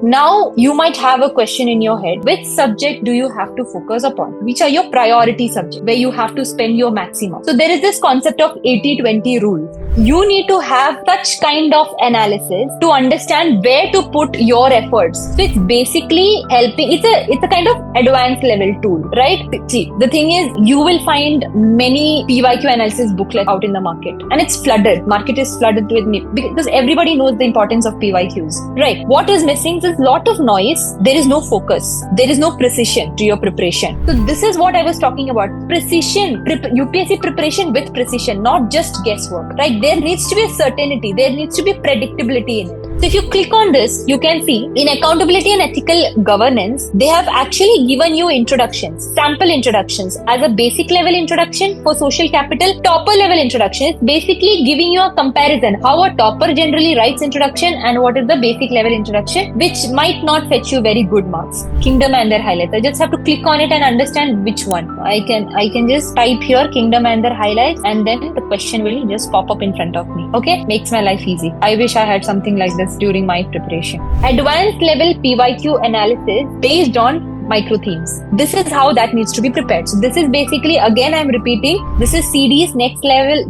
Now, you might have a question in your head. Which subject do you have to focus upon? Which are your priority subjects where you have to spend your maximum? So there is this concept of 80-20 rule. You need to have such kind of analysis to understand where to put your efforts. So it's basically helping. It's a kind of advanced level tool, right? See, the thing is, you will find many PYQ analysis booklets out in the market, and it's flooded. Market is flooded with me because everybody knows the importance of PYQs, right? What is missing? There's a lot of noise. There is no focus. There is no precision to your preparation. So this is what I was talking about. Precision, UPSC preparation with precision, not just guesswork, right? There needs to be a certainty. There needs to be predictability in it. So if you click on this, you can see in accountability and ethical governance, they have actually given you introductions, sample introductions as a basic level introduction for social capital, topper level introduction. It's basically giving you a comparison how a topper generally writes introduction and what is the basic level introduction, which might not fetch you very good marks. Kingdom and their highlights. I just have to click on it and understand which one. I can just type here Kingdom and their highlights, and then the question will just pop up in front of me. Okay, makes my life easy. I wish I had something like this during my preparation. Advanced level PYQ analysis based on micro themes. This is how that needs to be prepared. So this is basically, again I'm repeating, this is CD's Next Level's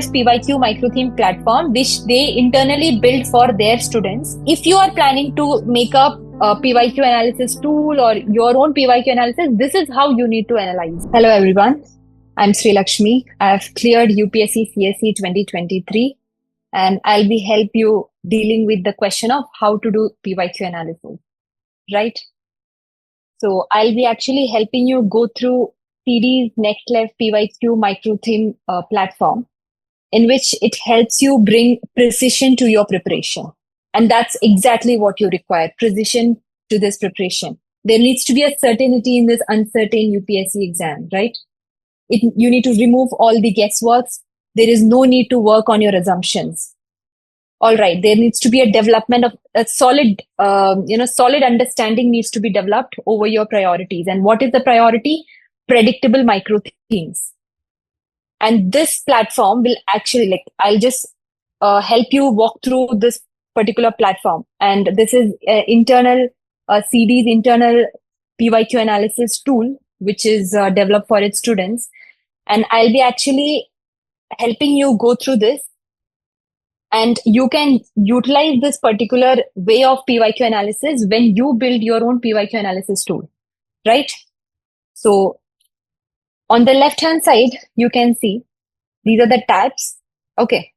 PYQ micro theme platform, which they internally built for their students. If you are planning to make up a PYQ analysis tool or your own PYQ analysis, this is how you need to analyze. Hello everyone, I'm Sri Lakshmi. I have cleared UPSC CSE 2023 and I'll be help you dealing with the question of how to do PYQ analysis, right? So I'll be actually helping you go through CD's Next Level PYQ micro theme platform, in which it helps you bring precision to your preparation. And that's exactly what you require, precision to this preparation. There needs to be a certainty in this uncertain UPSC exam, right? You need to remove all the guessworks. There is no need to work on your assumptions. All right, there needs to be a development of a solid, solid understanding needs to be developed over your priorities. And what is the priority? Predictable micro themes. And this platform will actually, I'll just help you walk through this particular platform. And this is internal CD's internal PYQ analysis tool, which is developed for its students. And I'll be actually helping you go through this. And you can utilize this particular way of PYQ analysis when you build your own PYQ analysis tool, right? So on the left-hand side, you can see these are the tabs. Okay.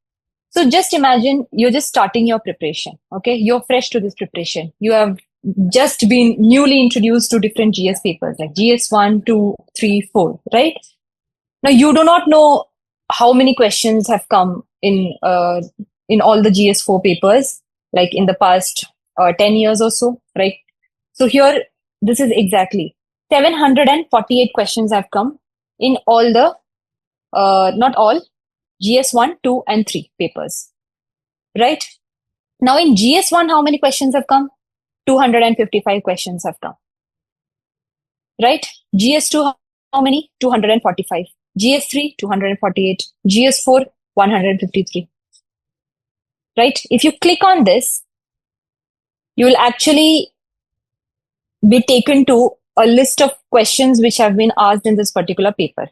So just imagine you're just starting your preparation. Okay. You're fresh to this preparation. You have just been newly introduced to different GS papers like GS 1, 2, 3, 4, right? Now you do not know how many questions have come in all the GS4 papers, like in the past 10 years or so, right? So here, this is exactly 748 questions have come in all the, not all, GS1, 2, and 3 papers, right? Now in GS1, how many questions have come? 255 questions have come, right? GS2, how many? 245. GS3, 248. GS4, 153. Right? If you click on this, you will actually be taken to a list of questions which have been asked in this particular paper.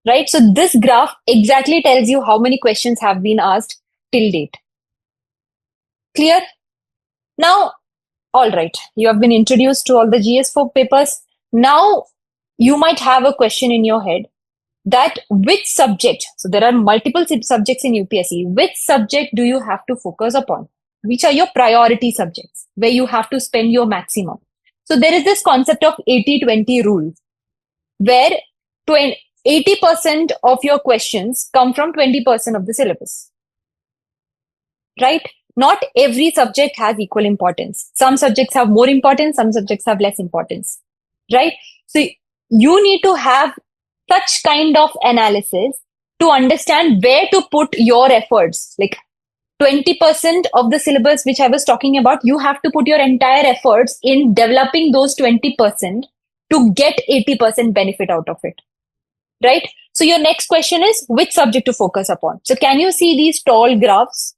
Right? So this graph exactly tells you how many questions have been asked till date. Clear? Now, all right, you have been introduced to all the GS4 papers. Now, you might have a question in your head that which subject, so there are multiple subjects in UPSC, which subject do you have to focus upon? Which are your priority subjects where you have to spend your maximum? So there is this concept of 80-20 rule, where 80% of your questions come from 20% of the syllabus, right? Not every subject has equal importance. Some subjects have more importance, some subjects have less importance, right? So you need to have such kind of analysis to understand where to put your efforts. Like 20% of the syllabus which I was talking about, you have to put your entire efforts in developing those 20% to get 80% benefit out of it, right? So your next question is which subject to focus upon. So can you see these tall graphs?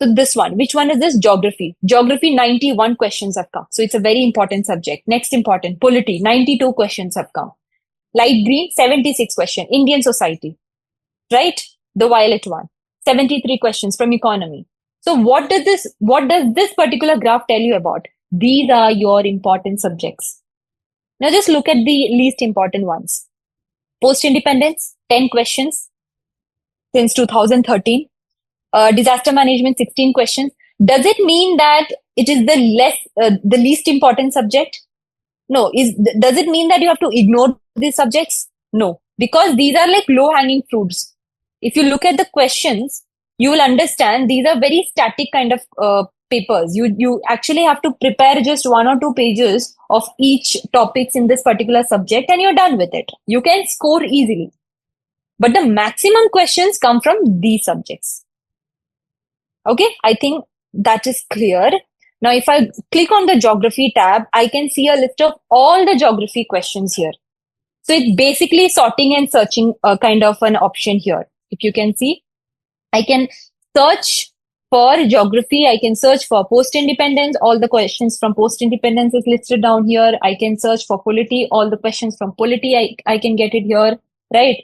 So this one, which one is this? Geography. Geography, 91 questions have come. So it's a very important subject. Next important, polity, 92 questions have come. Light green, 76 question. Indian society, right? The violet one, 73 questions from economy. So what does this particular graph tell you about? These are your important subjects. Now just look at the least important ones. Post-independence, 10 questions since 2013. Disaster management, 16 questions. Does it mean that it is the least important subject? No. Does it mean that you have to ignore these subjects? No, because these are like low hanging fruits. If you look at the questions, you will understand these are very static kind of papers. You actually have to prepare just 1 or 2 pages of each topics in this particular subject, and you're done with it. You can score easily. But the maximum questions come from these subjects. Okay, I think that is clear. Now, if I click on the geography tab, I can see a list of all the geography questions here. So it's basically sorting and searching kind of an option here. If you can see, I can search for geography. I can search for post-independence. All the questions from post-independence is listed down here. I can search for polity. All the questions from polity, I can get it here, right?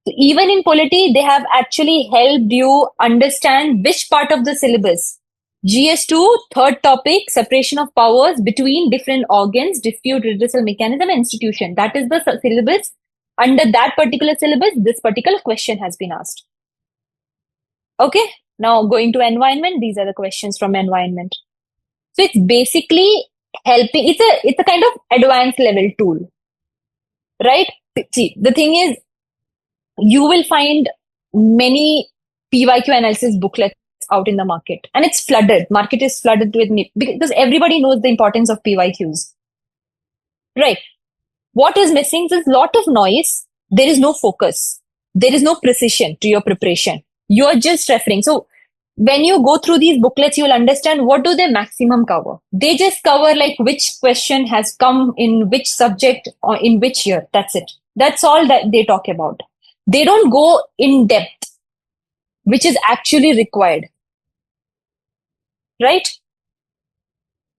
So even in polity, they have actually helped you understand which part of the syllabus. GS2, third topic, separation of powers between different organs, dispute redressal mechanism, and institution. That is the syllabus. Under that particular syllabus, this particular question has been asked. Okay, now going to environment, these are the questions from environment. So it's basically helping, it's a kind of advanced level tool, right? See, the thing is, you will find many PYQ analysis booklets out in the market, and it's flooded. Market is flooded with me because everybody knows the importance of PYQs, right? What is missing is a lot of noise. There is no focus. There is no precision to your preparation. You are just referring. So when you go through these booklets, you'll understand what do they maximum cover. They just cover like which question has come in which subject or in which year. That's it. That's all that they talk about. They don't go in depth, which is actually required. Right?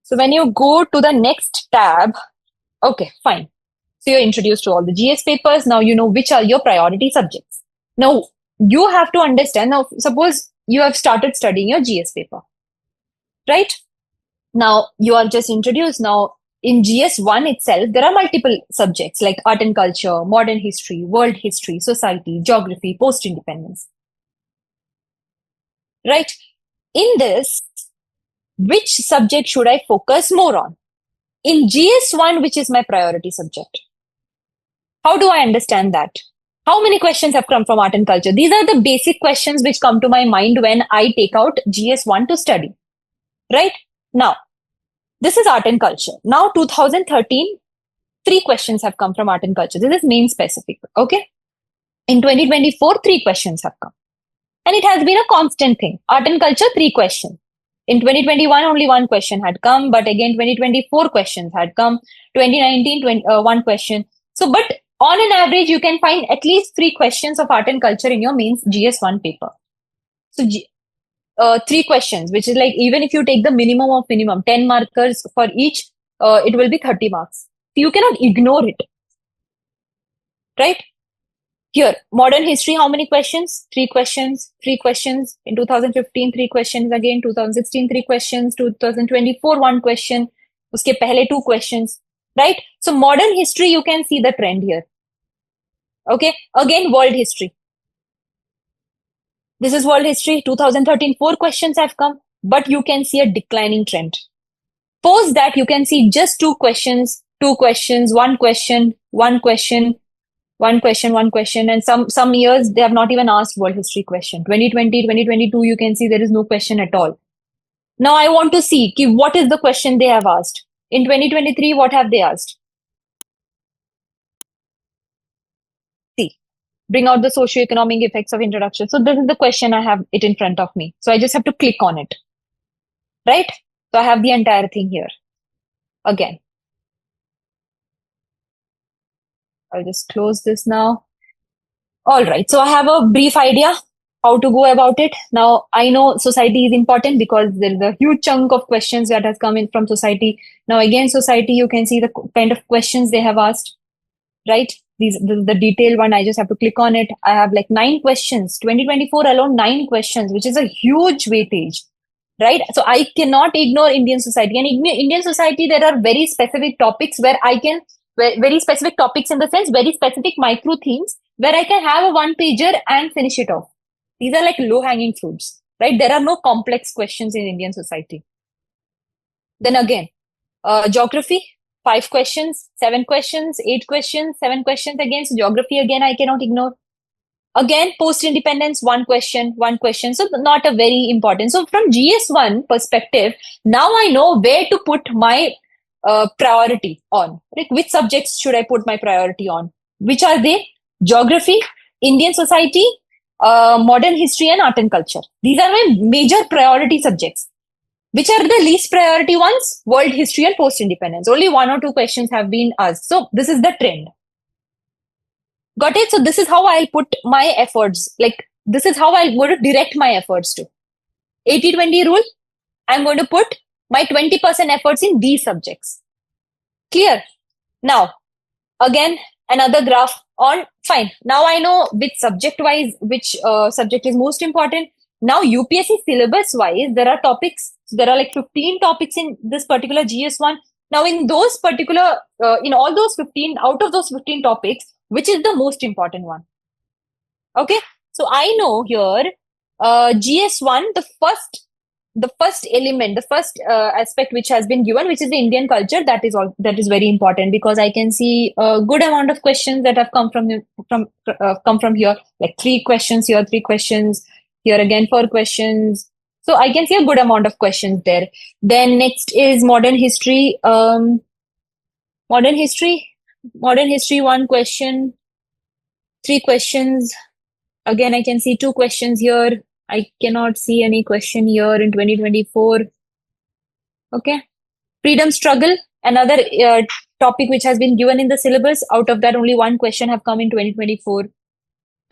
So when you go to the next tab, okay, fine. So you're introduced to all the GS papers. Now you know which are your priority subjects. Now you have to understand. Now, suppose you have started studying your GS paper, right? Now you are just introduced. Now in GS1 itself, there are multiple subjects like art and culture, modern history, world history, society, geography, post-independence. Right? In this, which subject should I focus more on? In GS1, which is my priority subject? How do I understand that? How many questions have come from art and culture? These are the basic questions which come to my mind when I take out GS1 to study. Right? Now, this is art and culture. Now, 2013, 3 questions have come from art and culture. This is main specific. Okay? In 2024, 3 questions have come. And it has been a constant thing. Art and culture, 3 questions. In 2021, only 1 question had come, but again, 2024 questions had come. 2019, 1 question. So, but on an average, you can find at least 3 questions of art and culture in your mains GS1 paper. So, 3 questions, which is like, even if you take the minimum of minimum, 10 markers for each, it will be 30 marks. So you cannot ignore it. Right? Here, modern history, how many questions? 3 questions, 3 questions. In 2015, 3 questions again. 2016, 3 questions. 2024, 1 question. Uske pehle 2 questions. Right? So modern history, you can see the trend here. Okay? Again, world history. This is world history. 2013, 4 questions have come, but you can see a declining trend. Post that, you can see just 2 questions, 2 questions, 1 question, 1 question, 1 question, 1 question. And some years, they have not even asked world history question. 2020, 2022, you can see there is no question at all. Now I want to see what is the question they have asked. In 2023, what have they asked? See, bring out the socio-economic effects of introduction. So this is the question. I have it in front of me. So I just have to click on it. Right? So I have the entire thing here. Again. I'll just close this now. All right. So I have a brief idea. how to go about it. Now, I know society is important because there is a huge chunk of questions that has come in from society. Now, again, society, you can see the kind of questions they have asked, right? The detailed one, I just have to click on it. I have like 9 questions, 2024 alone, 9 questions, which is a huge weightage, right? So I cannot ignore Indian society. And Indian society, there are very specific topics where I can, very specific topics in the sense, very specific micro themes where I can have a one pager and finish it off. These are like low hanging fruits, right? There are no complex questions in Indian society. Then again, geography, 5 questions, 7 questions, 8 questions, 7 questions again. So geography again, I cannot ignore. Again, post independence, 1 question, 1 question. So not a very important. So from GS1 perspective, now I know where to put my priority on. Like which subjects should I put my priority on? Which are they? Geography, Indian society, modern history, and art and culture. These are my major priority subjects. Which are the least priority ones? World history and post independence. Only 1 or 2 questions have been asked. So this is the trend. Got it? So this is how I'll put my efforts. Like this is how I'm going to direct my efforts to. 80-20 rule. I'm going to put my 20% efforts in these subjects. Clear? Now, again, another graph on, fine. Now I know which subject wise, which subject is most important. Now UPSC syllabus wise, there are topics. There are like 15 topics in this particular GS1. Now in those particular, in all those 15, out of those 15 topics, which is the most important one? Okay. So I know here, GS1, the first element, the first aspect which has been given, which is the Indian culture, that is very important because I can see a good amount of questions that have come from here, like 3 questions here, 3 questions here, again 4 questions. So I can see a good amount of questions there. Then next is modern history. Modern history, 1 question, 3 questions. Again, I can see 2 questions here. I cannot see any question here in 2024. Okay. Freedom struggle, another topic which has been given in the syllabus. Out of that, only 1 question have come in 2024.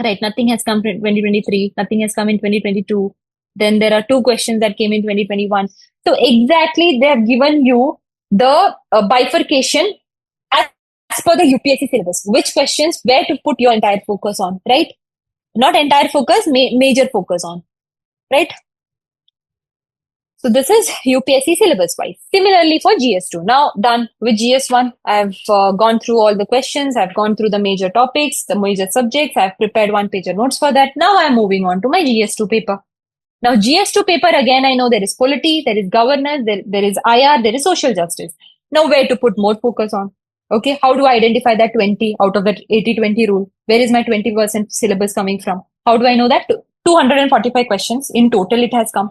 Right. Nothing has come in 2023. Nothing has come in 2022. Then there are 2 questions that came in 2021. So exactly they have given you the bifurcation as per the UPSC syllabus. Which questions, where to put your entire focus on, right? Not entire focus, major focus on, right? So this is UPSC syllabus wise. Similarly for GS2. Now done with GS1. I've gone through all the questions. I've gone through the major topics, the major subjects. I've prepared 1-pager notes for that. Now I'm moving on to my GS2 paper. Now GS2 paper, again, I know there is polity, there is governance, there is IR, there is social justice. Now where to put more focus on? Okay, how do I identify that 20 out of that 80-20 rule? Where is my 20% syllabus coming from? How do I know that? 245 questions in total it has come,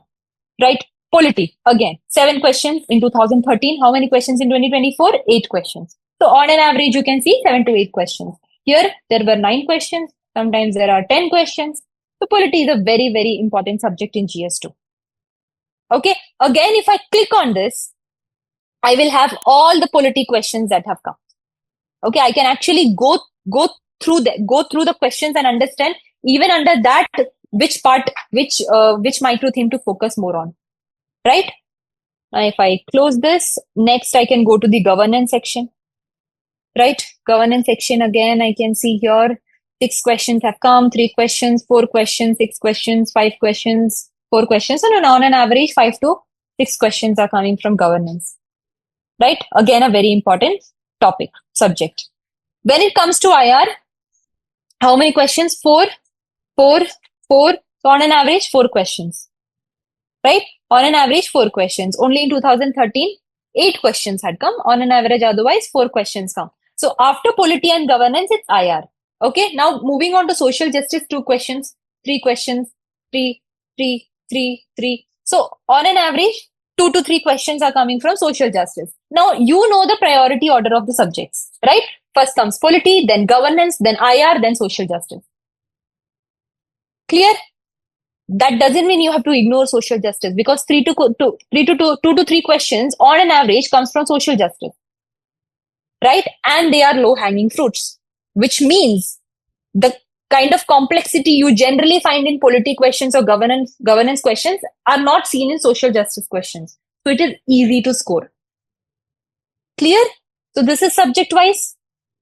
right? Polity, again, 7 questions in 2013. How many questions in 2024? 8 questions. So on an average, you can see 7 to 8 questions. Here, there were 9 questions. Sometimes there are 10 questions. So polity is a very, very important subject in GS2. Okay, again, if I click on this, I will have all the polity questions that have come. Okay, I can actually go through the questions and understand even under that which micro theme to focus more on, right? Now, if I close this, next I can go to the governance section, right? Governance section, again, I can see here 6 questions have come, 3 questions, 4 questions, 6 questions, 5 questions, 4 questions. So on an average, 5 to 6 questions are coming from governance, right? Again, a very important topic, subject. When it comes to IR, how many questions? 4. So on an average, 4 questions, right? On an average, 4 questions. Only in 2013, 8 questions had come. On an average, otherwise, 4 questions come. So after polity and governance, it's IR. Okay, now moving on to social justice, 2 questions, 3 questions, 3. So on an average, 2 to 3 questions are coming from social justice. Now, you know the priority order of the subjects, right? First comes polity, then governance, then IR, then social justice. Clear? That doesn't mean you have to ignore social justice because 2 to 3 questions on an average comes from social justice, right? And they are low hanging fruits, which means the kind of complexity you generally find in polity questions or governance questions are not seen in social justice questions. So it is easy to score. Clear? So this is subject wise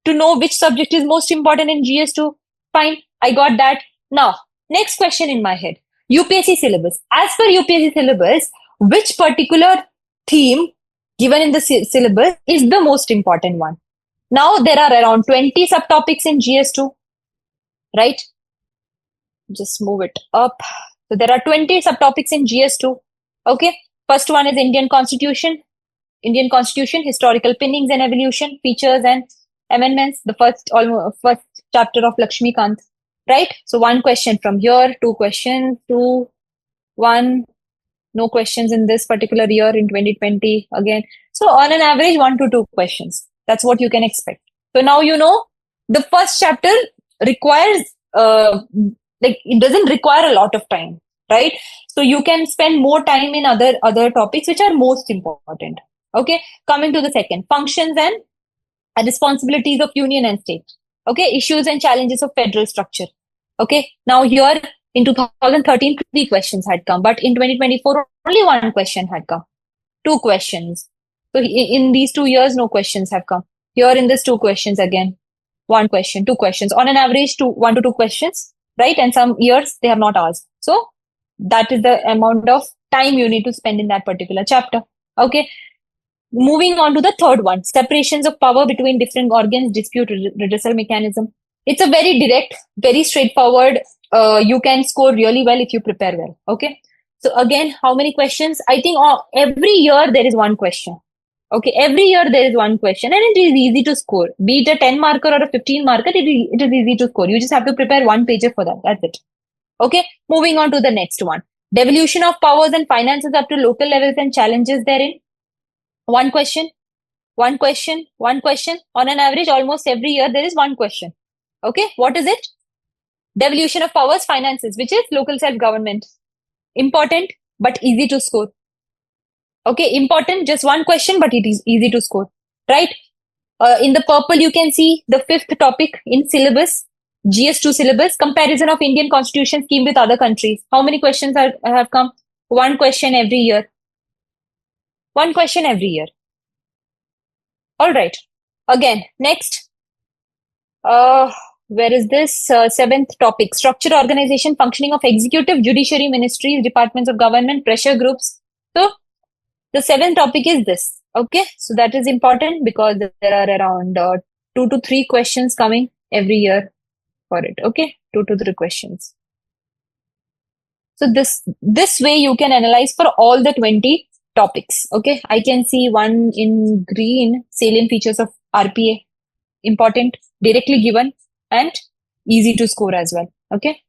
to know which subject is most important in GS2. Fine, I got that. Now, next question in my head. UPSC syllabus. As per UPSC syllabus, which particular theme given in the syllabus is the most important one? Now, there are around 20 subtopics in GS2, right? Just move it up. So there are 20 subtopics in GS2. Okay. First one is Indian Constitution, historical pinnings and evolution, features and amendments. The first chapter of Lakshmikant, right? So one question from here, two questions, two, one. No questions in this particular year in 2020 again. So on an average, 1 to 2 questions. That's what you can expect. So now you know the first chapter requires it doesn't require a lot of time, right? So you can spend more time in other topics which are most important. Okay, coming to the second, functions and responsibilities of union and state. Okay, issues and challenges of federal structure. Okay, now here in 2013 3 questions had come, but in 2024 only 1 question had come. 2 questions. So in these 2 years no questions have come. Here in this 2 questions again, 1 question, 2 questions. On an average 1 to 2 questions, right? And some years they have not asked. So that is the amount of time you need to spend in that particular chapter. Okay. Moving on to the third one, separations of power between different organs, dispute redressal mechanism. It's a very direct, very straightforward. You can score really well if you prepare well. Okay. So again, how many questions? I think every year there is 1 question. Okay. Every year there is 1 question and it is easy to score. Be it a 10 marker or a 15 marker, it is easy to score. You just have to prepare 1 pager for that. That's it. Okay. Moving on to the next one. Devolution of powers and finances up to local levels and challenges therein. 1 question, 1 question, 1 question. On an average, almost every year there is 1 question. Okay, what is it? Devolution of powers, finances, which is local self-government. Important, but easy to score. Okay, important, just 1 question, but it is easy to score, right? In the purple, you can see the 5th topic in syllabus, GS2 syllabus, comparison of Indian constitution scheme with other countries. How many questions have come? 1 question every year. 1 question every year. All right. Again, next. Where is this? 7th topic. Structure, organization, functioning of executive, judiciary, ministries, departments of government, pressure groups. So, the 7th topic is this. Okay. So, that is important because there are around 2 to 3 questions coming every year for it. Okay. 2 to 3 questions. So, this way you can analyze for all the 20 topics. Okay, I can see one in green, salient features of RPA, important, directly given and easy to score as well. Okay,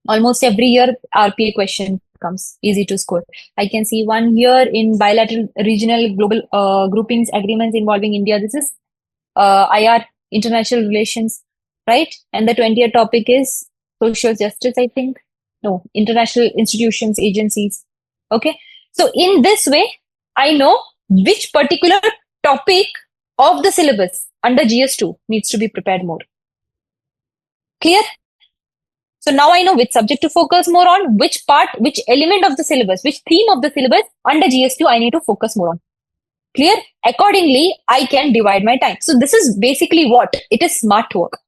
almost every year RPA question comes, easy to score. I can see one here in bilateral, regional, global groupings, agreements involving India. This is IR, international relations, right? And the 20th topic is social justice, I think. No, international institutions, agencies. Okay. So in this way, I know which particular topic of the syllabus under GS2 needs to be prepared more. Clear? So now I know which subject to focus more on, which part, which element of the syllabus, which theme of the syllabus under GS2 I need to focus more on. Clear? Accordingly, I can divide my time. So this is basically what? It is smart work.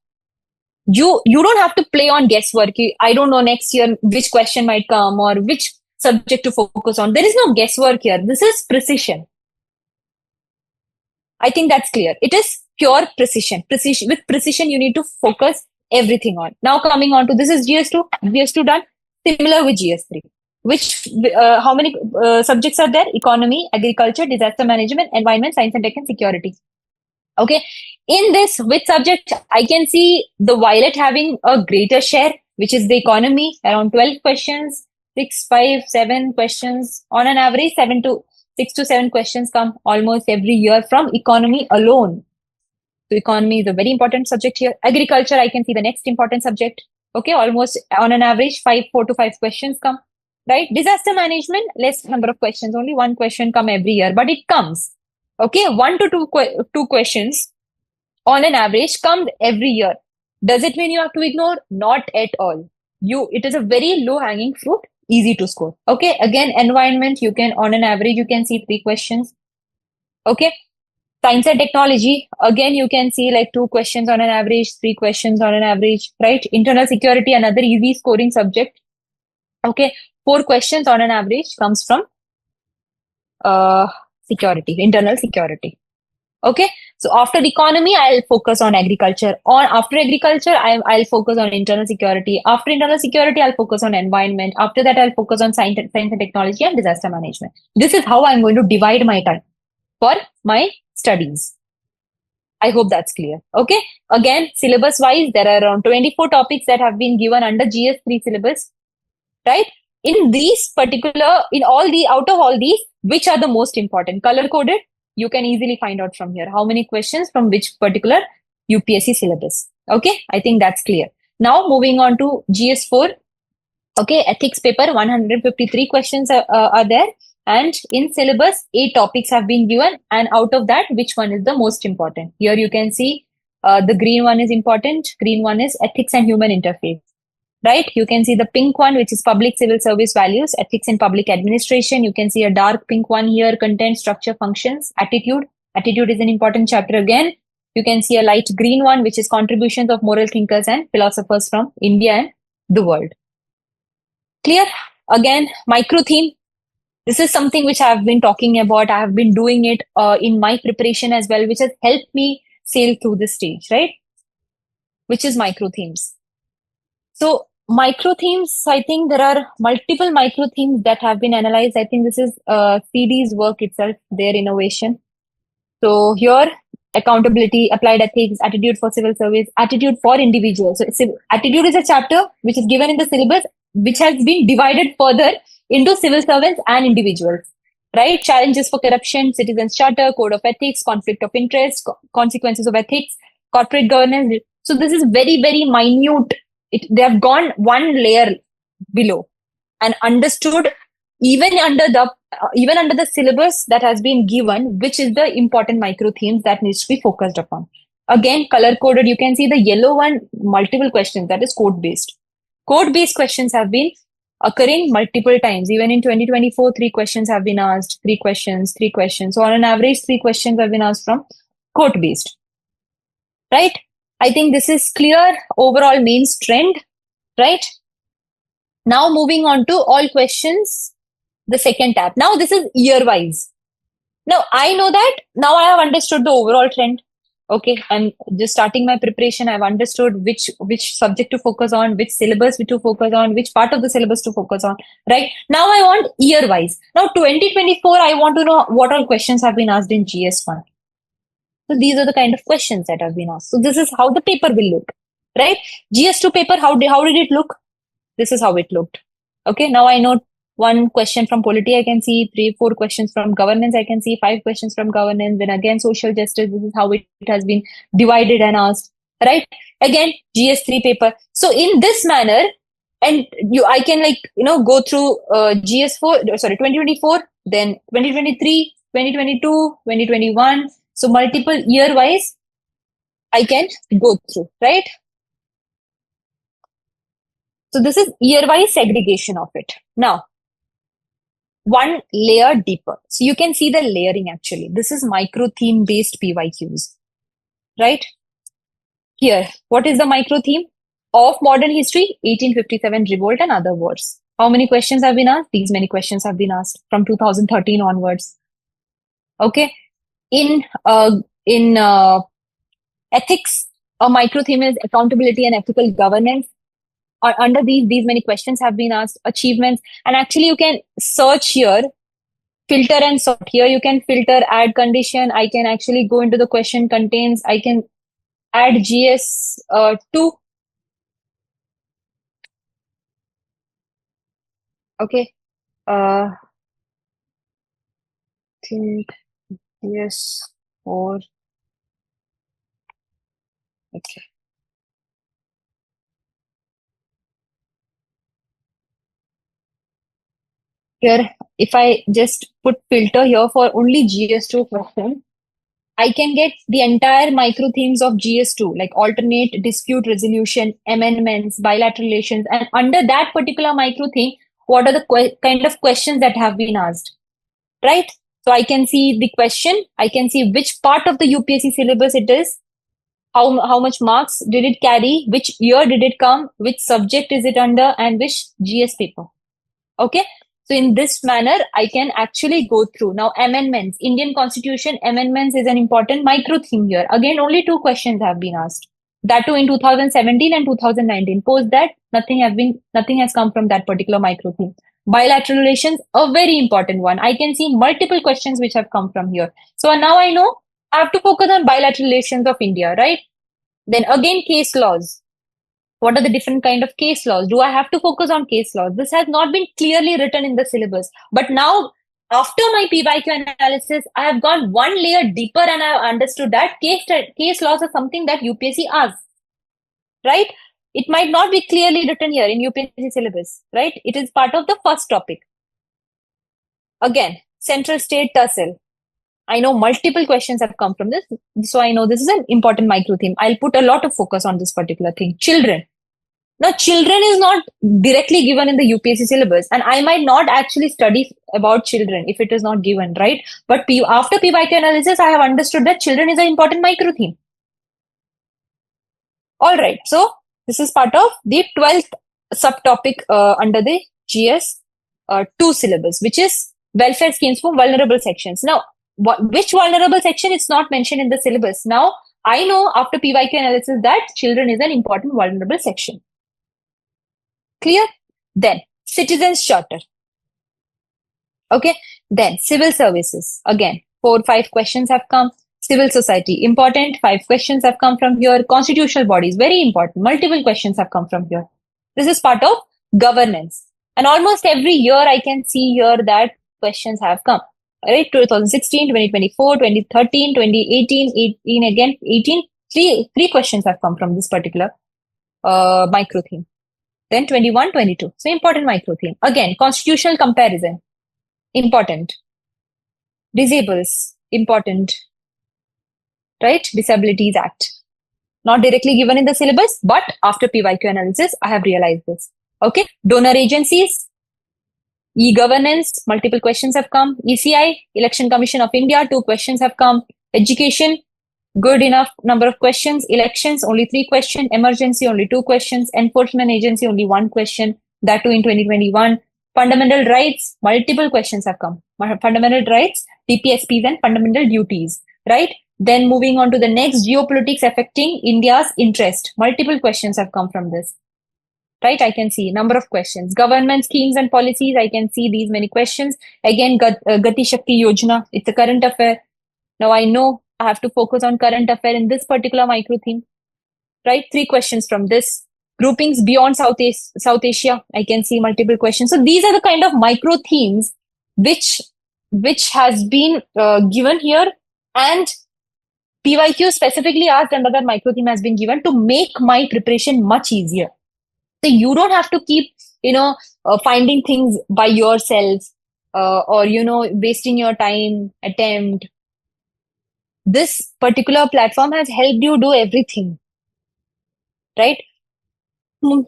You don't have to play on guesswork. I don't know next year which question might come or which subject to focus on. There is no guesswork here. This is precision. I think that's clear. It is pure precision. With precision, you need to focus everything on. Now coming on to this is GS2. GS2 done. Similar with GS3. How many subjects are there? Economy, agriculture, disaster management, environment, science and tech, and security. Okay. In this, which subject I can see the violet having a greater share, which is the economy, around 12 questions. 6, 5, 7 questions on an average. 6 to 7 questions come almost every year from economy alone. So economy is a very important subject here. Agriculture, I can see the next important subject. Okay, almost on an average 4 to 5 questions come. Right? Disaster management, less number of questions, only 1 question come every year, but it comes. Okay, 1 to 2 questions on an average comes every year. Does it mean you have to ignore? Not at all. It is a very low hanging fruit, easy to score. Okay. Again, environment, you can, on an average, you can see 3 questions. Okay. Science and technology, again, you can see like 2 questions on an average, 3 questions on an average, right? Internal security, another easy scoring subject. Okay. 4 questions on an average comes from uh, security, internal security. Okay. So after economy, I'll focus on agriculture. On after agriculture, I'll focus on internal security. After internal security, I'll focus on environment. After that, I'll focus on science and technology and disaster management. This is how I'm going to divide my time for my studies. I hope that's clear. Okay. Again, syllabus wise, there are around 24 topics that have been given under GS3 syllabus, right? In these particular, in all the, out of all these, which are the most important? Color coded, you can easily find out from here how many questions from which particular UPSC syllabus. Okay. I think that's clear. Now moving on to GS4. Okay. Ethics paper, 153 questions are there. And in syllabus, 8 topics have been given. And out of that, which one is the most important? Here you can see the green one is important. Green one is ethics and human interface, right? You can see the pink one, which is public civil service values, ethics in public administration. You can see a dark pink one here, content, structure, functions, attitude. Attitude is an important chapter again. You can see a light green one, which is contributions of moral thinkers and philosophers from India and the world. Clear? Again, micro theme. This is something which I have been talking about. I have been doing it in my preparation as well, which has helped me sail through this stage, right? Which is micro themes. So micro themes, I think there are multiple micro themes that have been analyzed. I think this is CD's work itself, their innovation. So here, accountability, applied ethics, attitude for civil service, attitude for individuals. So attitude is a chapter which is given in the syllabus, which has been divided further into civil servants and individuals, right? Challenges for corruption, citizens charter, code of ethics, conflict of interest, consequences of ethics, corporate governance. So this is very, very minute. They have gone one layer below and understood even under the syllabus that has been given, which is the important micro themes that needs to be focused upon. Again, color coded, you can see the yellow one, multiple questions, that is code based. Code based questions have been occurring multiple times. Even in 2024, 3 questions have been asked, 3 questions, 3 questions. So on an average, 3 questions have been asked from code based, right? I think this is clear overall mains trend, right? Now moving on to all questions, the second tab. Now this is year wise. Now I know that now I have understood the overall trend. Okay, I'm just starting my preparation. I've understood which subject to focus on, which syllabus to focus on, which part of the syllabus to focus on. Right now, I want year wise. Now 2024, I want to know what all questions have been asked in GS1. So these are the kind of questions that have been asked. So this is how the paper will look. Right? GS2 paper, how did it look? This is how it looked. Okay, now I know 1 question from polity, I can see 3, 4 questions from governance, I can see 5 questions from governance, then again social justice. This is how it has been divided and asked, right? Again, GS3 paper. So in this manner, and I can go through GS4, sorry, 2024, then 2023, 2022, 2021. So multiple year wise, I can go through, right? So this is year-wise segregation of it. Now, one layer deeper. So you can see the layering actually. This is micro theme based PYQs, right? Here, what is the micro theme? Of modern history, 1857 revolt and other wars. How many questions have been asked? These many questions have been asked from 2013 onwards. Okay. In ethics, a micro theme is accountability and ethical governance. Under these many questions have been asked, achievements, and actually you can search here, filter and sort. Here you can filter, add condition. I can actually go into the question contains. I can add GS2. Okay. Think GS4. Okay. Here, if I just put filter here for only GS2 question, I can get the entire micro themes of GS2, like alternate dispute resolution, amendments, bilateral relations, and under that particular micro theme, what are the kind of questions that have been asked, right? So I can see the question, I can see which part of the UPSC syllabus it is, how much marks did it carry, which year did it come, which subject is it under, and which GS paper. Okay. So in this manner, I can actually go through. Now, amendments, Indian Constitution amendments is an important micro theme here. Again, only 2 questions have been asked. That too in 2017 and 2019. Post that, nothing has come from that particular micro theme. Bilateral relations, a very important one. I can see multiple questions which have come from here. So now I know I have to focus on bilateral relations of India, right? Then again, case laws. What are the different kind of case laws? Do I have to focus on case laws? This has not been clearly written in the syllabus. But now, after my PYQ analysis, I have gone one layer deeper and I have understood that case laws are something that UPSC asks, right? It might not be clearly written here in UPSC syllabus, right? It is part of the first topic. Again, central state tussle. I know multiple questions have come from this. So I know this is an important micro theme. I'll put a lot of focus on this particular thing. Children. Now, children is not directly given in the UPSC syllabus, and I might not actually study about children if it is not given, right? But after PYQ analysis, I have understood that children is an important micro theme. All right, so this is part of the 12th subtopic under the GS 2 syllabus, which is welfare schemes for vulnerable sections. Now, which vulnerable section is not mentioned in the syllabus? Now, I know after PYQ analysis that children is an important vulnerable section. Clear? Then citizens charter. Okay. Then civil services. Again, 4-5 questions have come. Civil society, important. 5 questions have come from here. Constitutional bodies, very important. Multiple questions have come from here. This is part of governance. And almost every year I can see here that questions have come. Right? 2016, 2024, 2013, 2018, 18 again, 18. Three questions have come from this particular micro theme. Then 21, 22. So important micro theme. Again, constitutional comparison. Important. Disables. Important. Right? Disabilities Act. Not directly given in the syllabus, but after PYQ analysis, I have realized this. Okay. Donor agencies. E-governance. Multiple questions have come. ECI. Election Commission of India. 2 questions have come. Education. Good enough number of questions. Elections, only 3 questions. Emergency, only 2 questions. Enforcement agency, only 1 question. That too in 2021. Fundamental rights, multiple questions have come. Fundamental rights, DPSPs and fundamental duties, right? Then moving on to the next, geopolitics affecting India's interest. Multiple questions have come from this, right? I can see number of questions. Government schemes and policies, I can see these many questions. Again, Gati Shakti Yojana, it's a current affair. Now I know I have to focus on current affair in this particular micro theme, right? 3 questions from this. Groupings beyond South Asia, I can see multiple questions. So these are the kind of micro themes which has been given here, and PYQ specifically asked under that micro theme has been given to make my preparation much easier. So you don't have to keep, finding things by yourself or, wasting your time, attempt. This particular platform has helped you do everything, right?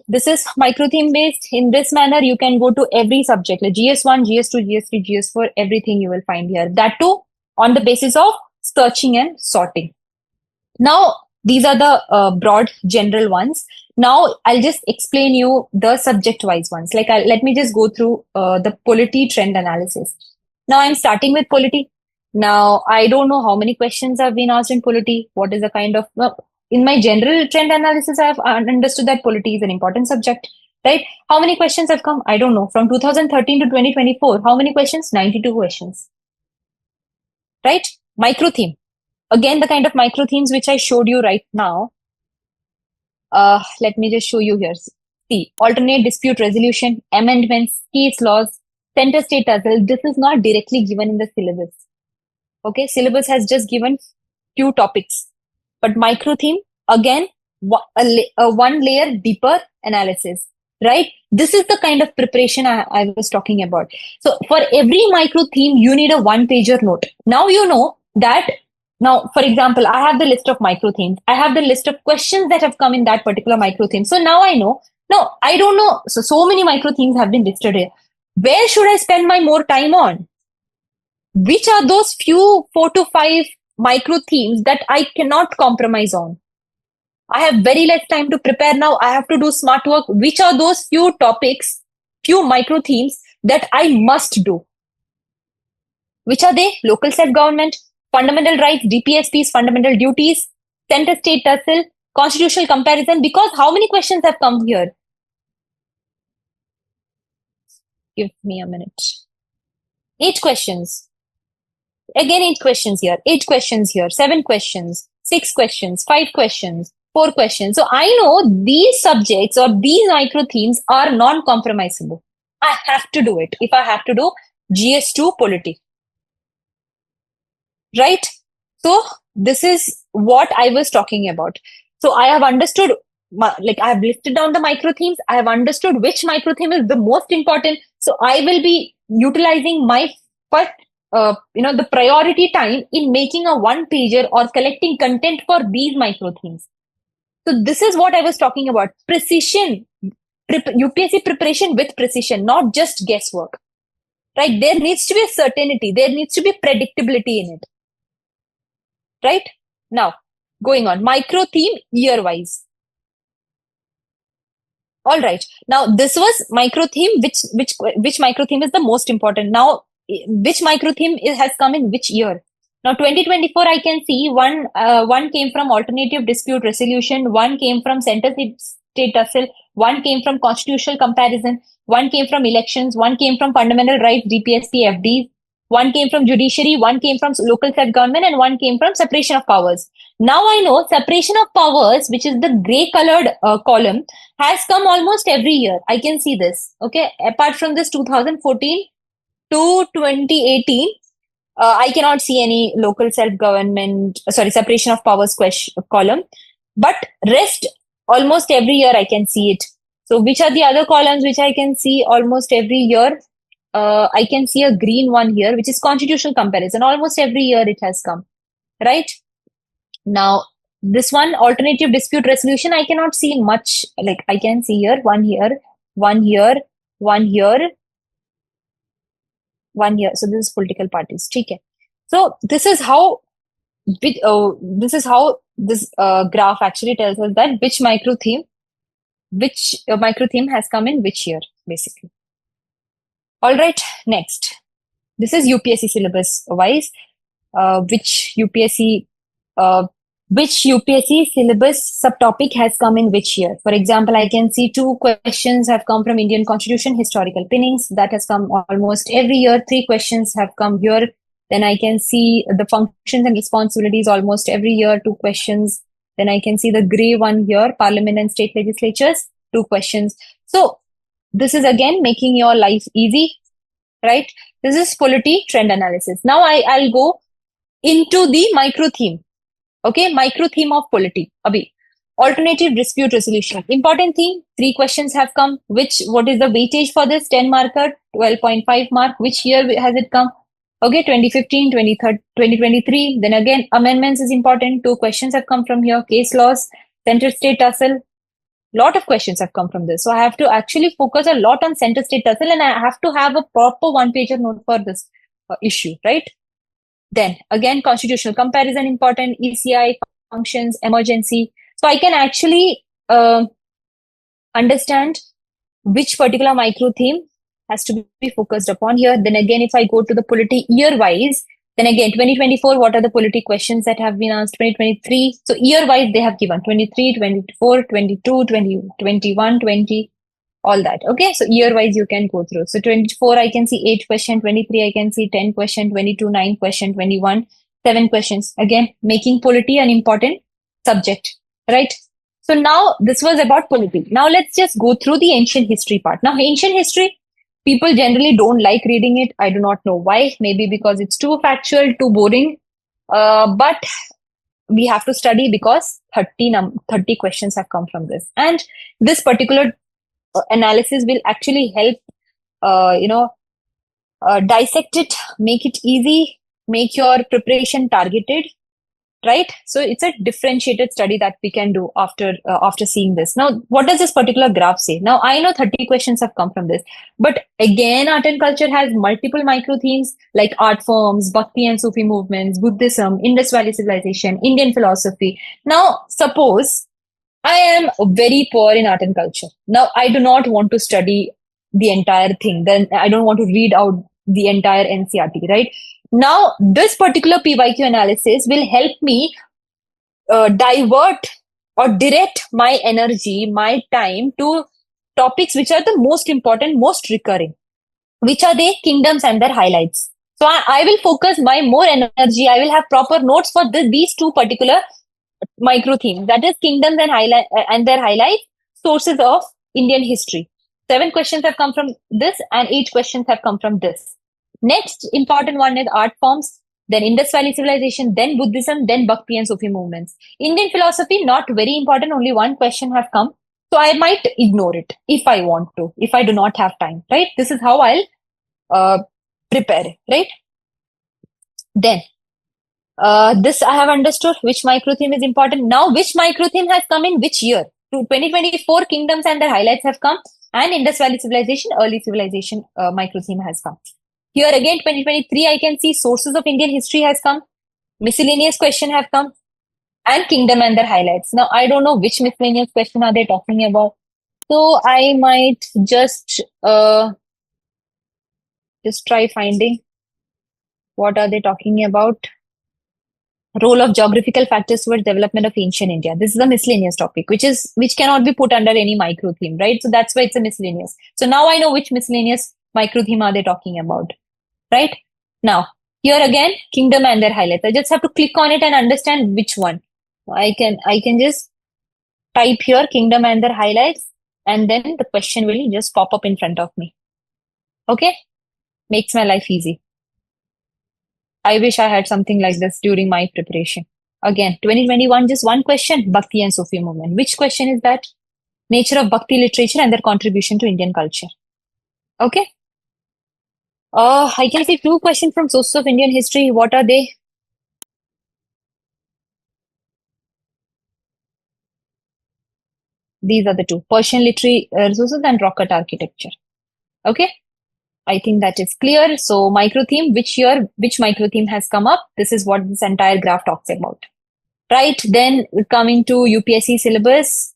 This is micro theme based. In this manner, you can go to every subject, like GS1, GS2, GS3, GS4, everything you will find here. That too on the basis of searching and sorting. Now, these are the broad general ones. Now, I'll just explain you the subject-wise ones. Like, let me just go through the polity trend analysis. Now, I'm starting with polity. Now, I don't know how many questions have been asked in polity. What is the kind of... in my general trend analysis, I have understood that polity is an important subject, right? How many questions have come? I don't know. From 2013 to 2024, how many questions? 92 questions, right? Micro theme. Again, the kind of micro themes which I showed you right now. Let me just show you here. See, alternate dispute resolution, amendments, case laws, center state tussle. This is not directly given in the syllabus. Okay, syllabus has just given few topics. But micro theme, again, one layer deeper analysis, right? This is the kind of preparation I was talking about. So for every micro theme, you need a 1-pager note. Now you know that Now, for example, I have the list of micro themes. I have the list of questions that have come in that particular micro theme. So now I know. No, I don't know. So many micro themes have been listed here. Where should I spend my more time on? Which are those few 4 to 5 micro themes that I cannot compromise on? I have very less time to prepare now. I have to do smart work. Which are those few topics, few micro themes that I must do? Which are they? Local self-government, fundamental rights, DPSPs, fundamental duties, center-state tussle, constitutional comparison. Because how many questions have come here? Give me a minute. 8 questions. Again, 8 questions here, 8 questions here, 7 questions, 6 questions, 5 questions, 4 questions. So I know these subjects or these micro themes are non-compromisable. I have to do it. If I have to do GS2 polity, right? So this is what I was talking about. So I have understood, like I have listed down the micro themes. I have understood which micro theme is the most important. So I will be utilizing my first, the priority time in making a one pager or collecting content for these micro themes. So this is what I was talking about. Precision, UPSC preparation with precision, not just guesswork. Right? There needs to be a certainty. There needs to be predictability in it. Right? Now, going on. Micro theme year-wise. All right. Now, this was micro theme. Which micro theme is the most important? Now, which micro theme has come in which year? Now, 2024, I can see one came from alternative dispute resolution, one came from center state tussle, one came from constitutional comparison, one came from elections, one came from fundamental rights, DPSP, FDs, one came from judiciary, one came from local self-government, and one came from separation of powers. Now I know separation of powers, which is the gray colored column, has come almost every year. I can see this. Okay. Apart from this 2014 to 2018, I cannot see any local self-government, separation of powers column. But rest, almost every year I can see it. So which are the other columns which I can see almost every year? I can see a green one here, which is constitutional comparison. Almost every year it has come, right? Now, this one, alternative dispute resolution, I cannot see much. Like I can see here, one here, one here, one here, one here. So this is political parties. Okay. So this is how this graph actually tells us that which micro theme has come in which year, basically. All right, next. This is UPSC syllabus wise. Which UPSC syllabus subtopic has come in which year? For example, I can see 2 questions have come from Indian Constitution, historical pinnings. That has come almost every year. 3 questions have come here. Then I can see the functions and responsibilities almost every year, 2 questions. Then I can see the gray one here, Parliament and state legislatures, 2 questions. So this is again making your life easy, right? This is polity trend analysis. Now I'll go into the micro theme. Okay, micro theme of polity. Abhi, alternative dispute resolution. Important theme. 3 questions have come. What is the weightage for this? 10 marker, 12.5 mark. Which year has it come? Okay, 2015, 2023. Then again, amendments is important. 2 questions have come from here. Case laws, center state tussle. Lot of questions have come from this. So I have to actually focus a lot on center state tussle, and I have to have a proper one-pager note for this issue, right? Then again, constitutional comparison important, ECI, functions, emergency. So I can actually understand which particular micro theme has to be focused upon here. Then again, if I go to the polity year-wise, then again, 2024, what are the polity questions that have been asked? 2023. So year-wise, they have given 23, 24, 22, 20, 21, 20, all that. Okay, so year-wise, you can go through. So 24, I can see 8 question. 23, I can see 10 question. 22, 9 question. 21, 7 questions. Again, making polity an important subject, right? So now this was about polity. Now let's just go through the ancient history part. Now, ancient history, people generally don't like reading it. I do not know why. Maybe because it's too factual, too boring. But we have to study because 30 questions have come from this. And this particular analysis will actually help, dissect it, make it easy, make your preparation targeted, right? So it's a differentiated study that we can do after seeing this. Now, what does this particular graph say? Now, I know 30 questions have come from this, but again, art and culture has multiple micro themes like art forms, Bhakti and Sufi movements, Buddhism, Indus Valley civilization, Indian philosophy. Now, suppose I am very poor in art and culture. Now, I do not want to study the entire thing. Then I don't want to read out the entire NCRT, right? Now, this particular PYQ analysis will help me divert or direct my energy, my time to topics which are the most important, most recurring. Which are they? Kingdoms and their highlights. So I will focus my more energy. I will have proper notes for these two particular micro themes. That is kingdoms and their highlights, sources of Indian history. 7 questions have come from this and 8 questions have come from this. Next important one is art forms, then Indus Valley civilization, then Buddhism, then Bhakti and Sufi movements. Indian philosophy, not very important, only 1 question have come. So I might ignore it if I want to, if I do not have time, right? This is how I'll prepare, right? Then this I have understood which micro theme is important. Now, which micro theme has come in which year? To 2024, kingdoms and their highlights have come, and Indus Valley civilization, early civilization micro theme has come. Here again, 2023, I can see sources of Indian history has come, miscellaneous question have come, and kingdom and their highlights. Now, I don't know which miscellaneous question are they talking about. So I might just try finding what are they talking about. Role of geographical factors towards development of ancient India. This is a miscellaneous topic, which cannot be put under any micro theme, right? So that's why it's a miscellaneous. So now I know which miscellaneous micro theme are they talking about, right? Now, here again, kingdom and their highlights. I just have to click on it and understand which one. I can just type here kingdom and their highlights, and then the question will just pop up in front of me. Okay? Makes my life easy. I wish I had something like this during my preparation. Again, 2021, just 1 question, Bhakti and Sufi movement. Which question is that? Nature of Bhakti literature and their contribution to Indian culture. Okay. I can see 2 questions from sources of Indian history. What are they? These are the 2. Persian literary resources and rock cut architecture. Okay. I think that is clear. So micro theme, which year, which micro theme has come up? This is what this entire graph talks about. Right. Then coming to UPSC syllabus,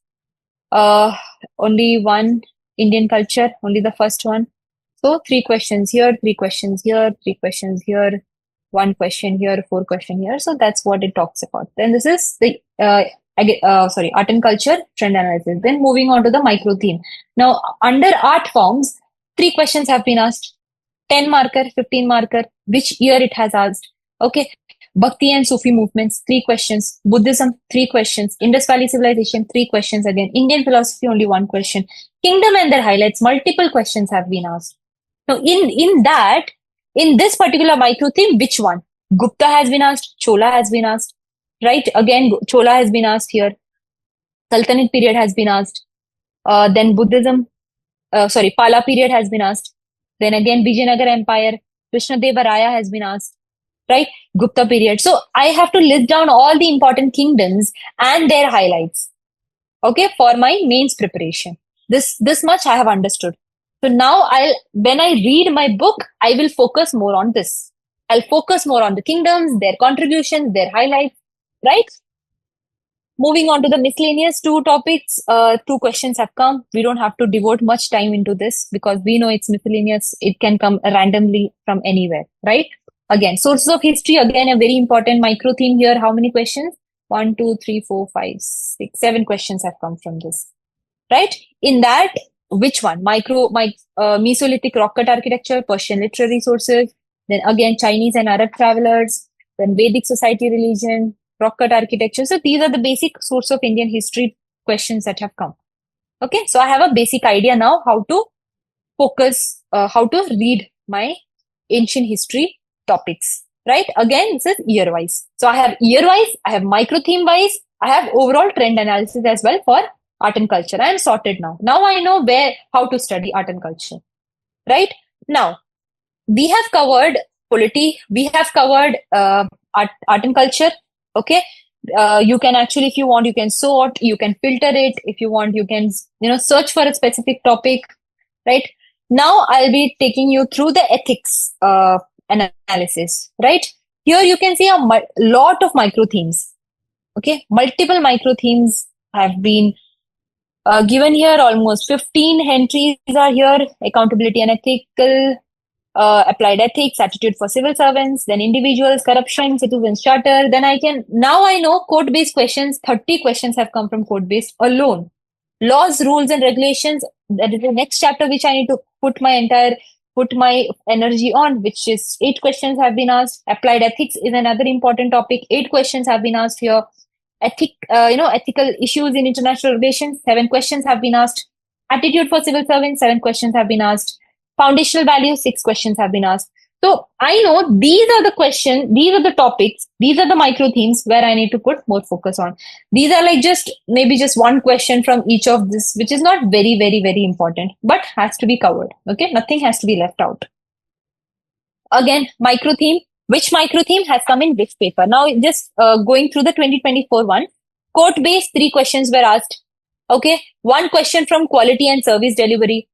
only 1 Indian culture, only the first one. So 3 questions here, 3 questions here, 3 questions here, 1 question here, 4 question here. So that's what it talks about. Then this is the art and culture trend analysis. Then moving on to the micro theme. Now under art forms, 3 questions have been asked. 10 marker, 15 marker, which year it has asked. Okay. Bhakti and Sufi movements, 3 questions. Buddhism, 3 questions. Indus Valley civilization, 3 questions again. Indian philosophy, only 1 question. Kingdom and their highlights, multiple questions have been asked. Now, in this particular micro theme, which one? Gupta has been asked, Chola has been asked, right? Again, Chola has been asked here. Sultanate period has been asked. Then Buddhism, Pala period has been asked. Then again, Vijayanagar Empire, Krishnadeva Raya has been asked, right? Gupta period. So I have to list down all the important kingdoms and their highlights, okay, for my mains preparation. This much I have understood. So now when I read my book, I will focus more on this. I'll focus more on the kingdoms, their contributions, their highlights, right? Moving on to the miscellaneous 2 topics, 2 questions have come. We don't have to devote much time into this because we know it's miscellaneous. It can come randomly from anywhere, right? Again, sources of history, again, a very important micro theme here. How many questions? 1, 2, 3, 4, 5, 6, 7 questions have come from this, right? In that, which one? Mesolithic rock cut architecture, Persian literary sources, then again, Chinese and Arab travelers, then Vedic society religion, rock cut architecture. So these are the basic source of Indian history questions that have come. Okay, so I have a basic idea now how to focus, how to read my ancient history topics, right? Again, this is year wise. So I have year wise, I have micro theme wise, I have overall trend analysis as well for art and culture. I am sorted now. Now I know how to study art and culture, right? Now, we have covered polity, we have covered art and culture. Okay. You can actually, if you want, you can sort, you can filter it. If you want, you can, search for a specific topic, right? Now I'll be taking you through the ethics analysis, right? Here you can see a lot of micro themes. Okay, multiple micro themes have been given here. Almost 15 entries are here: accountability and ethical, applied ethics, attitude for civil servants, then individuals, corruption, citizens charter. Then now I know code-based questions, 30 questions have come from code-based alone. Laws, rules, and regulations, that is the next chapter which I need to put my energy on, which is 8 questions have been asked. Applied ethics is another important topic. 8 questions have been asked here. Ethical issues in international relations, 7 questions have been asked. Attitude for civil servants, 7 questions have been asked. Foundational values, 6 questions have been asked. So I know these are the questions, these are the topics, these are the micro themes where I need to put more focus on. These are like maybe just one question from each of this, which is not very, very, very important, but has to be covered. Okay, nothing has to be left out. Again, micro theme. Which micro theme has come in which paper? Now, just going through the 2024 one, court-based 3 questions were asked. Okay, 1 question from quality and service delivery,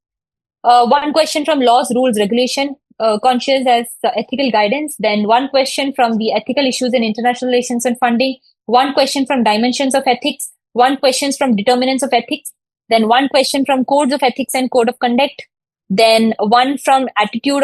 1 question from laws, rules, regulation, conscious as ethical guidance, then 1 question from the ethical issues in international relations and funding, 1 question from dimensions of ethics, 1 question from determinants of ethics, then 1 question from codes of ethics and code of conduct, then 1 from attitude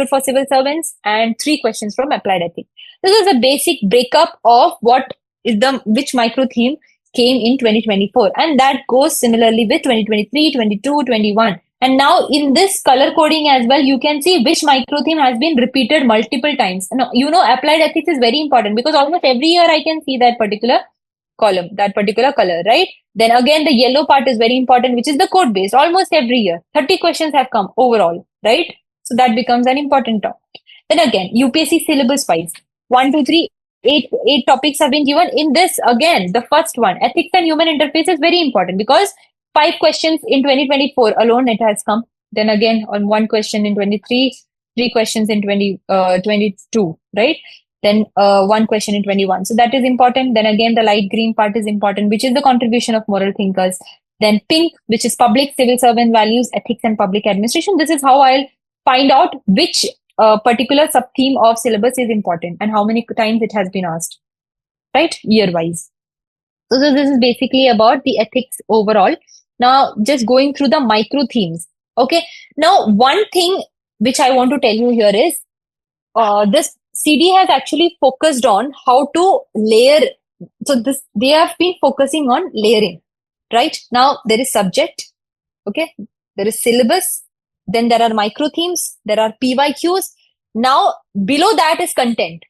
for civil servants, and 3 questions from applied ethics. This is a basic breakup of which micro theme came in 2024, and that goes similarly with 2023, 22, 21. And now in this color coding as well, you can see which micro theme has been repeated multiple times. Now, applied ethics is very important because almost every year I can see that particular column, that particular color, right? Then again, the yellow part is very important, which is the code based. Almost every year, 30 questions have come overall, right? So that becomes an important topic. Then again, UPSC syllabus wise, 1, 2, 3, 8 topics have been given. In this, again, the first one, ethics and human interface, is very important because 5 questions in 2024 alone it has come. Then again, on 1 question in 23, 3 questions in 2022, right? Then 1 question in 21. So that is important. Then again, the light green part is important, which is the contribution of moral thinkers. Then pink, which is public civil servant values, ethics, and public administration. This is how I'll find out which particular sub-theme of syllabus is important and how many times it has been asked, right? Year-wise. So this is basically about the ethics overall. Now, just going through the micro themes. Okay. Now, one thing which I want to tell you here is this CD has actually focused on how to layer. So they have been focusing on layering, right? Now there is subject, okay? There is syllabus, then there are micro themes, there are PYQs. Now below that is content.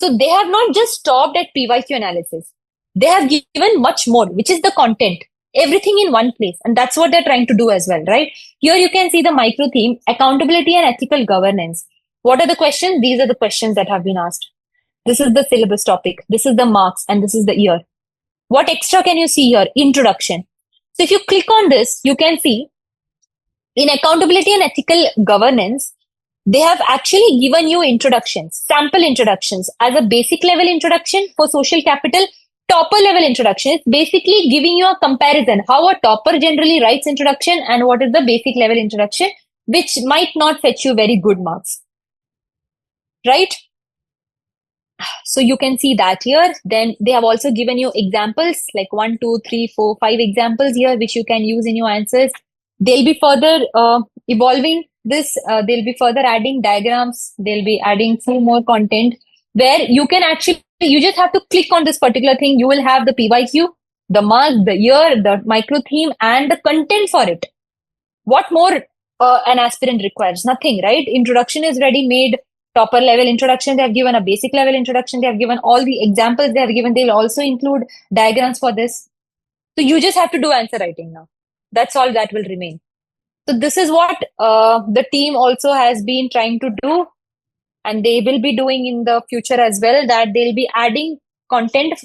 So they have not just stopped at PYQ analysis. They have given much more, which is the content, everything in one place. And that's what they're trying to do as well, right? Here you can see the micro theme, accountability and ethical governance. What are the questions? These are the questions that have been asked. This is the syllabus topic. This is the marks and this is the year. What extra can you see here? Introduction. So if you click on this, you can see in accountability and ethical governance, they have actually given you introductions, sample introductions as a basic level introduction for social capital. Topper level introduction is basically giving you a comparison how a topper generally writes introduction and what is the basic level introduction, which might not fetch you very good marks. Right? So you can see that here. Then they have also given you examples like 1, 2, 3, 4, 5 examples here, which you can use in your answers. They'll be further evolving this. They'll be further adding diagrams. They'll be adding some more content where you can actually, you just have to click on this particular thing. You will have the PYQ, the mark, the year, the micro theme, and the content for it. What more an aspirant requires? Nothing, right? Introduction is ready made. Topper level introduction, they have given a basic level introduction. They have given all the examples they have given. They'll also include diagrams for this. So you just have to do answer writing now. That's all that will remain. So this is what the team also has been trying to do. And they will be doing in the future as well, that they'll be adding content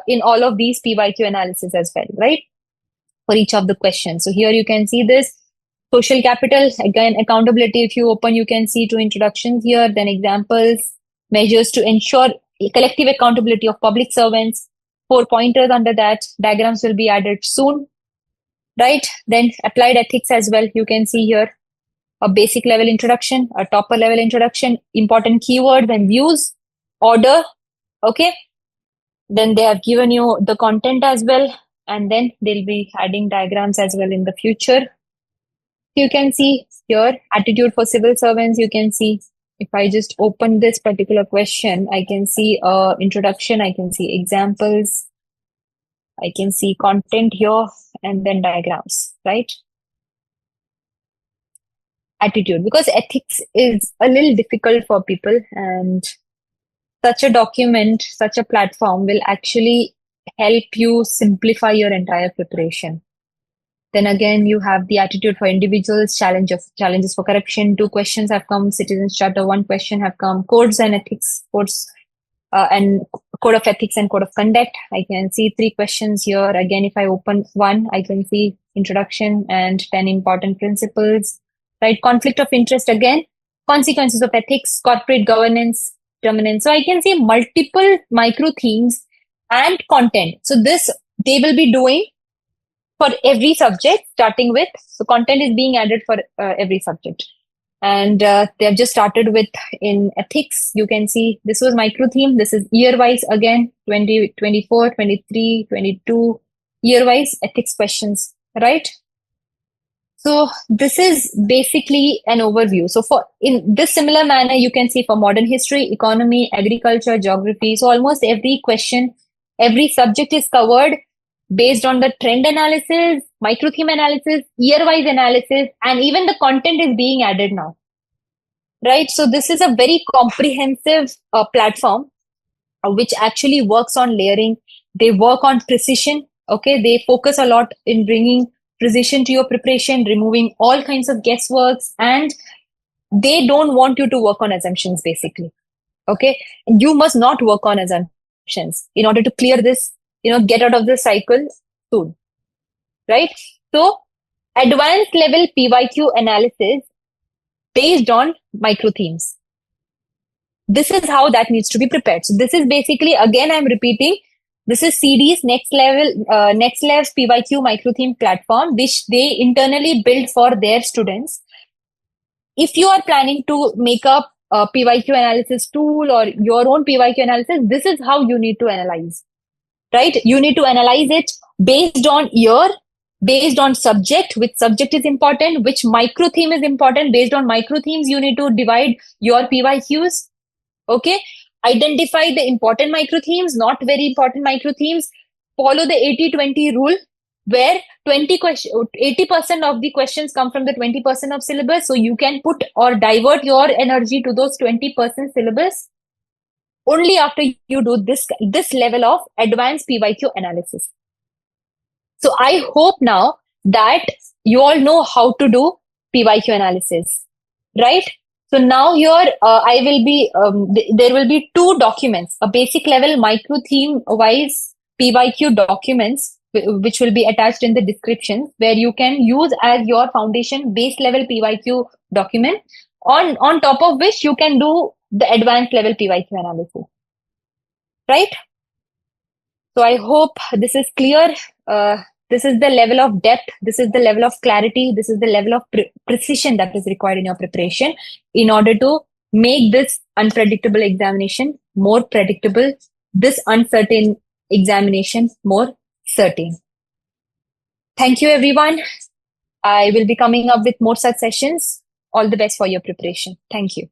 in all of these PYQ analysis as well, right? For each of the questions. So here you can see this. Social capital, again, accountability. If you open, you can see 2 introductions here, then examples, measures to ensure collective accountability of public servants, 4 pointers under that. Diagrams will be added soon, right? Then applied ethics as well. You can see here a basic level introduction, a topper level introduction, important keywords and views, order. Okay. Then they have given you the content as well. And then they'll be adding diagrams as well in the future. You can see here attitude for civil servants. You can see if I just open this particular question, I can see introduction, I can see examples, I can see content here, and then diagrams, right? Attitude, because ethics is a little difficult for people, and such a document, such a platform will actually help you simplify your entire preparation. Then again, you have the attitude for individuals, challenges for corruption. 2 questions have come. Citizens Charter, 1 question have come. Codes and ethics, and code of ethics and code of conduct. I can see 3 questions here. Again, if I open one, I can see introduction and 10 important principles. Right? Conflict of interest again. Consequences of ethics, corporate governance, dominance. So I can see multiple micro themes and content. So this they will be doing for every subject, starting with, so content is being added for every subject. And they have just started with in ethics. You can see this was micro theme. This is year wise again, 2024, 23, 22, year wise ethics questions, right? So this is basically an overview. So for in this similar manner, you can see for modern history, economy, agriculture, geography. So almost every question, every subject is covered based on the trend analysis, micro theme analysis, year-wise analysis, and even the content is being added now. Right? So this is a very comprehensive platform which actually works on layering. They work on precision. Okay. They focus a lot in bringing precision to your preparation, removing all kinds of guessworks, and they don't want you to work on assumptions basically. Okay. You must not work on assumptions in order to clear this, get out of the cycle soon, right? So advanced level PYQ analysis based on micro themes. This is how that needs to be prepared. So this is basically, again, I'm repeating, this is CD's next level PYQ micro theme platform, which they internally build for their students. If you are planning to make up a PYQ analysis tool or your own PYQ analysis, this is how you need to analyze. Right? You need to analyze it based on year, based on subject, which subject is important, which micro theme is important. Based on micro themes, you need to divide your PYQs. Okay. Identify the important micro themes, not very important micro themes. Follow the 80-20 rule, where 80% of the questions come from the 20% of syllabus. So you can put or divert your energy to those 20% syllabus only after you do this level of advanced PYQ analysis. So I hope now that you all know how to do PYQ analysis, right? So now here I will be, there will be 2 documents, a basic level micro theme wise PYQ documents, which will be attached in the description, where you can use as your foundation base level PYQ document, on top of which you can do the advanced level PYQ analysis, right? So I hope this is clear. This is the level of depth. This is the level of clarity. This is the level of precision that is required in your preparation in order to make this unpredictable examination more predictable, this uncertain examination more certain. Thank you, everyone. I will be coming up with more such sessions. All the best for your preparation. Thank you.